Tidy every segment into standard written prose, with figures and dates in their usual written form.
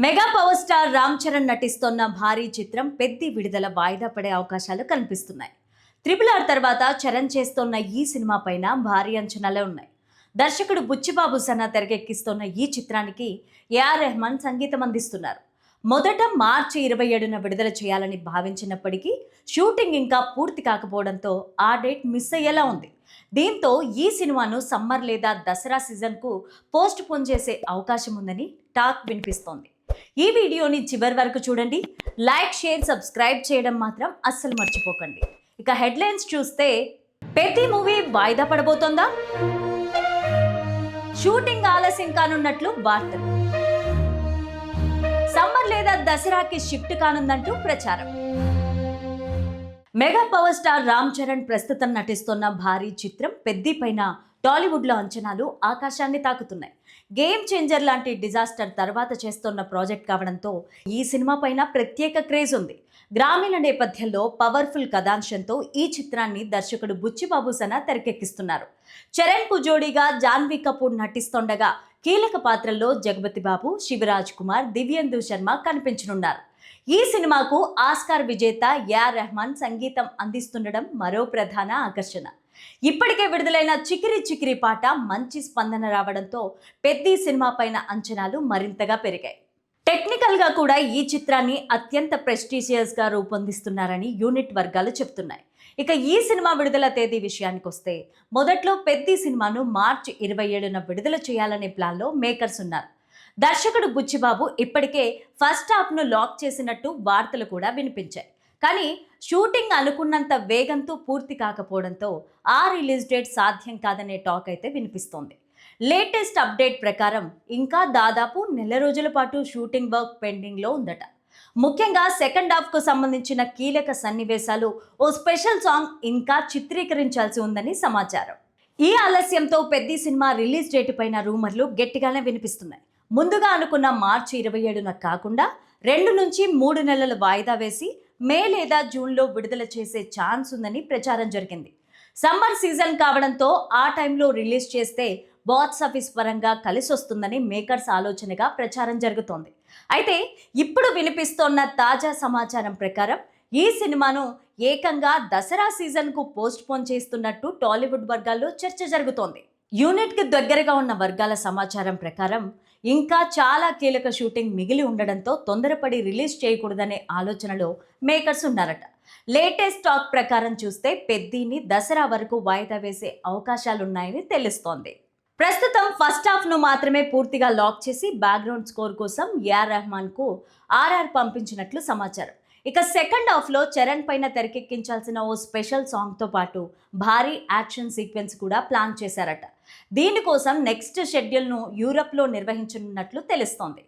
Mega power star Ram Charan నటిస్తోన్న భారీ చిత్రం పెద్ది విడుదల వాయిదా పడే అవకాశాలు కనిపిస్తున్నాయి. RRR తర్వాత చరణ్ చేస్తోన్న ఈ సినిమా పైన భారీ అంచనాలే ఉన్నాయి. దర్శకుడు బుచ్చిబాబు సనా తెరకెక్కిస్తోన్న ఈ చిత్రానికి ఏఆర్ రెహమాన్ సంగీతం అందిస్తున్నారు. మొదట మార్చి 27న విడుదల చేయాలని భావించినప్పటికీ షూటింగ్ ఇంకా పూర్తి కాకపోవడంతో ఆ డేట్ మిస్ అయ్యేలా ఉంది. దీంతో ఈ సినిమాను సమ్మర్ లేదా దసరా సీజన్కు పోస్ట్ పోన్ చేసే అవకాశం ఉందని టాక్ వినిపిస్తోంది. ఈ వీడియోని చివరి వరకు చూడండి. లైక్, షేర్, సబ్స్క్రైబ్ చేయడం మాత్రం అస్సలు మర్చిపోకండి. ఇక హెడ్లైన్స్ చూస్తే, పెద్ది మూవీ వాయిదా పడబోతోందా? షూటింగ్ ఆలస్యం కానున్నట్లు వార్తలు. సమ్మర్ లేదా దసరాకి షిఫ్ట్ కానుందంటూ ప్రచారం. Mega power star Ram Charan ప్రస్తుతం నటిస్తున్న భారీ చిత్రం పెద్ది పైన టాలీవుడ్లో అంచనాలు ఆకాశాన్ని తాకుతున్నాయి. గేమ్ చేంజర్ లాంటి డిజాస్టర్ తర్వాత చేస్తున్న ప్రాజెక్ట్ కావడంతో ఈ సినిమా పైన ప్రత్యేక క్రేజ్ ఉంది. గ్రామీణ నేపథ్యంలో పవర్ఫుల్ కథాంశంతో ఈ చిత్రాన్ని దర్శకుడు బుచ్చిబాబు సనా తెరకెక్కిస్తున్నారు. చరణ్ కు జోడీగా జాన్వీ కపూర్ నటిస్తుండగా కీలక పాత్రల్లో జగపతి బాబు, శివరాజ్ కుమార్, దివ్యేందు శర్మ కనిపించనున్నారు. ఈ సినిమాకు ఆస్కార్ విజేత ఏఆర్ రెహమాన్ సంగీతం అందిస్తుండడం మరో ప్రధాన ఆకర్షణ. ఇప్పటికే విడుదలైన చికిరి చికిరి పాట మంచి స్పందన రావడంతో పెద్ది సినిమా పైన అంచనాలు మరింతగా పెరిగాయి. టెక్నికల్ గా కూడా ఈ చిత్రాన్ని అత్యంత ప్రెస్టీజియస్ గా రూపొందిస్తున్నారని యూనిట్ వర్గాలు చెప్తున్నాయి. ఇక ఈ సినిమా విడుదల తేదీ విషయానికి వస్తే, మొదట్లో పెద్ది సినిమాను మార్చి 27న విడుదల చేయాలనే ప్లాన్లో మేకర్స్ ఉన్నారు. దర్శకుడు బుచ్చిబాబు ఇప్పటికే ఫస్ట్ హాఫ్ను లాక్ చేసినట్టు వార్తలు కూడా వినిపించాయి. కానీ షూటింగ్ అనుకున్నంత వేగంతో పూర్తి కాకపోవడంతో ఆ రిలీజ్ డేట్ సాధ్యం కాదనే టాక్ అయితే వినిపిస్తోంది. లేటెస్ట్ అప్డేట్ ప్రకారం ఇంకా దాదాపు నెల రోజుల పాటు షూటింగ్ వర్క్ పెండింగ్లో ఉందట. ముఖ్యంగా సెకండ్ హాఫ్కు సంబంధించిన కీలక సన్నివేశాలు, ఓ స్పెషల్ సాంగ్ ఇంకా చిత్రీకరించాల్సి ఉందని సమాచారం. ఈ ఆలస్యంతో పెద్ది సినిమా రిలీజ్ డేట్ పైన రూమర్లు గట్టిగానే వినిపిస్తున్నాయి. ముందుగా అనుకున్న మార్చి 27న కాకుండా 2 నుంచి 3 నెలల వాయిదా వేసి మే లేదా జూన్లో విడుదల చేసే ఛాన్స్ ఉందని ప్రచారం జరిగింది. సమ్మర్ సీజన్ కావడంతో ఆ టైంలో రిలీజ్ చేస్తే బాక్స్ ఆఫీస్ పరంగా కలిసొస్తుందని మేకర్స్ ఆలోచనగా ప్రచారం జరుగుతోంది. అయితే ఇప్పుడు వినిపిస్తోన్న తాజా సమాచారం ప్రకారం ఈ సినిమాను ఏకంగా దసరా సీజన్కు పోస్ట్ పోన్ చేస్తున్నట్టు టాలీవుడ్ వర్గాల్లో చర్చ జరుగుతోంది. యూనిట్కి దగ్గరగా ఉన్న వర్గాల సమాచారం ప్రకారం ఇంకా చాలా కీలక షూటింగ్ మిగిలి ఉండడంతో తొందరపడి రిలీజ్ చేయకూడదనే ఆలోచనలో మేకర్స్ ఉన్నారట. లేటెస్ట్ టాక్ ప్రకారం చూస్తే పెద్దిని దసరా వరకు వాయిదా వేసే అవకాశాలున్నాయని తెలుస్తోంది. ప్రస్తుతం ఫస్ట్ హాఫ్ను మాత్రమే పూర్తిగా లాక్ చేసి బ్యాక్గ్రౌండ్ స్కోర్ కోసం ఏఆర్ రెహమాన్కు RR పంపించినట్లు సమాచారం. ఇక సెకండ్ హాఫ్లో చరణ్ పైన తెరకెక్కించాల్సిన ఓ స్పెషల్ సాంగ్తో పాటు భారీ యాక్షన్ సీక్వెన్స్ కూడా ప్లాన్ చేశారట. దీనికోసం నెక్స్ట్ షెడ్యూల్ను యూరప్లో నిర్వహించనున్నట్లు తెలుస్తోంది.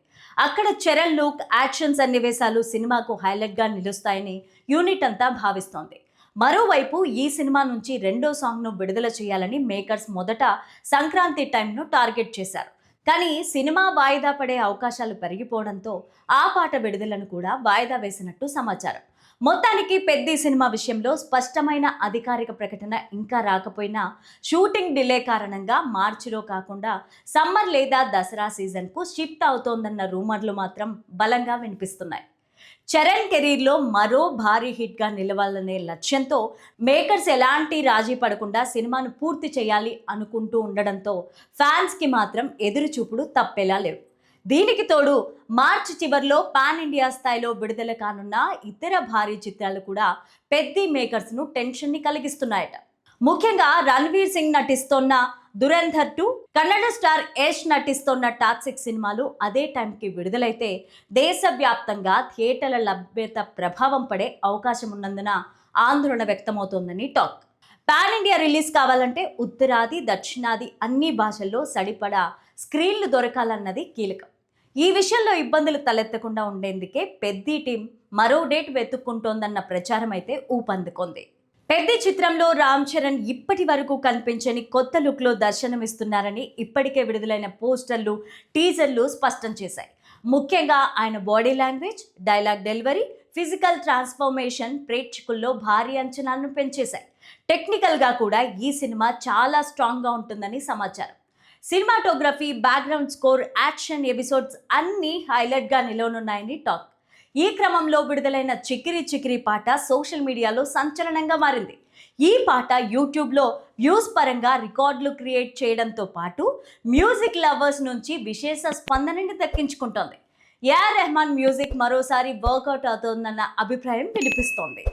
అక్కడ చరణ్ లుక్, యాక్షన్ సన్నివేశాలు సినిమాకు హైలైట్గా నిలుస్తాయని యూనిట్ అంతా భావిస్తోంది. మరోవైపు ఈ సినిమా నుంచి రెండో సాంగ్ను విడుదల చేయాలని మేకర్స్ మొదట సంక్రాంతి టైంను టార్గెట్ చేశారు. కానీ సినిమా వాయిదా పడే అవకాశాలు పెరిగిపోవడంతో ఆ పాట విడుదలను కూడా వాయిదా వేసినట్టు సమాచారం. మొత్తానికి పెద్ది సినిమా విషయంలో స్పష్టమైన అధికారిక ప్రకటన ఇంకా రాకపోయినా షూటింగ్ డిలే కారణంగా మార్చిలో కాకుండా సమ్మర్ లేదా దసరా సీజన్కు షిఫ్ట్ అవుతోందన్న రూమర్లు మాత్రం బలంగా వినిపిస్తున్నాయి. చరణ్ కెరీర్లో మరో భారీ హిట్గా నిలవాలనే లక్ష్యంతో మేకర్స్ ఎలాంటి రాజీ పడకుండా సినిమాను పూర్తి చేయాలి అనుకుంటూ ఉండడంతో ఫ్యాన్స్కి మాత్రం ఎదురుచూపుడు తప్పేలా లేవు. దీనికి తోడు మార్చి చివర్లో పాన్ ఇండియా స్థాయిలో విడుదల కానున్న ఇతర భారీ చిత్రాలు కూడా పెద్ది మేకర్స్ను టెన్షన్ని కలిగిస్తున్నాయట. ముఖ్యంగా రణ్వీర్ సింగ్ నటిస్తోన్న దురంధర్ 2, కన్నడ స్టార్ యష్ నటిస్తోన్న టాక్సిక్ సినిమాలు అదే టైంకి విడుదలైతే దేశవ్యాప్తంగా థియేటర్ల లభ్యత ప్రభావం పడే అవకాశం ఉన్నందున ఆందోళన వ్యక్తమవుతోందని టాక్. పాన్ ఇండియా రిలీజ్ కావాలంటే ఉత్తరాది, దక్షిణాది అన్ని భాషల్లో సరిపడా స్క్రీన్లు దొరకాలన్నది కీలకం. ఈ విషయంలో ఇబ్బందులు తలెత్తకుండా ఉండేందుకే పెద్ది టీం మరో డేట్ వెతుక్కుంటోందన్న ప్రచారం అయితే ఊపందుకుంది. పెద్ది చిత్రంలో రామ్ చరణ్ ఇప్పటి వరకు కనిపించని కొత్త లుక్లో దర్శనమిస్తున్నారని ఇప్పటికే విడుదలైన పోస్టర్లు, టీజర్లు స్పష్టం చేశాయి. ముఖ్యంగా ఆయన body language, dialogue delivery, physical transformation ప్రేక్షకుల్లో భారీ అంచనాలను పెంచేశాయి. టెక్నికల్గా కూడా ఈ సినిమా చాలా స్ట్రాంగ్గా ఉంటుందని సమాచారం. Cinematography, background score, action episodes అన్నీ హైలైట్గా నిలవనున్నాయని టాక్. ఈ క్రమంలో విడుదలైన చికిరి చికిరి పాట సోషల్ మీడియాలో సంచలనంగా మారింది. ఈ పాట యూట్యూబ్లో వ్యూస్ పరంగా రికార్డులు క్రియేట్ చేయడంతో పాటు మ్యూజిక్ లవర్స్ నుంచి విశేష స్పందనని దక్కించుకుంటోంది. ఏఆర్ రెహమాన్ మ్యూజిక్ మరోసారి వర్కౌట్ అవుతోందన్న అభిప్రాయం వినిపిస్తోంది.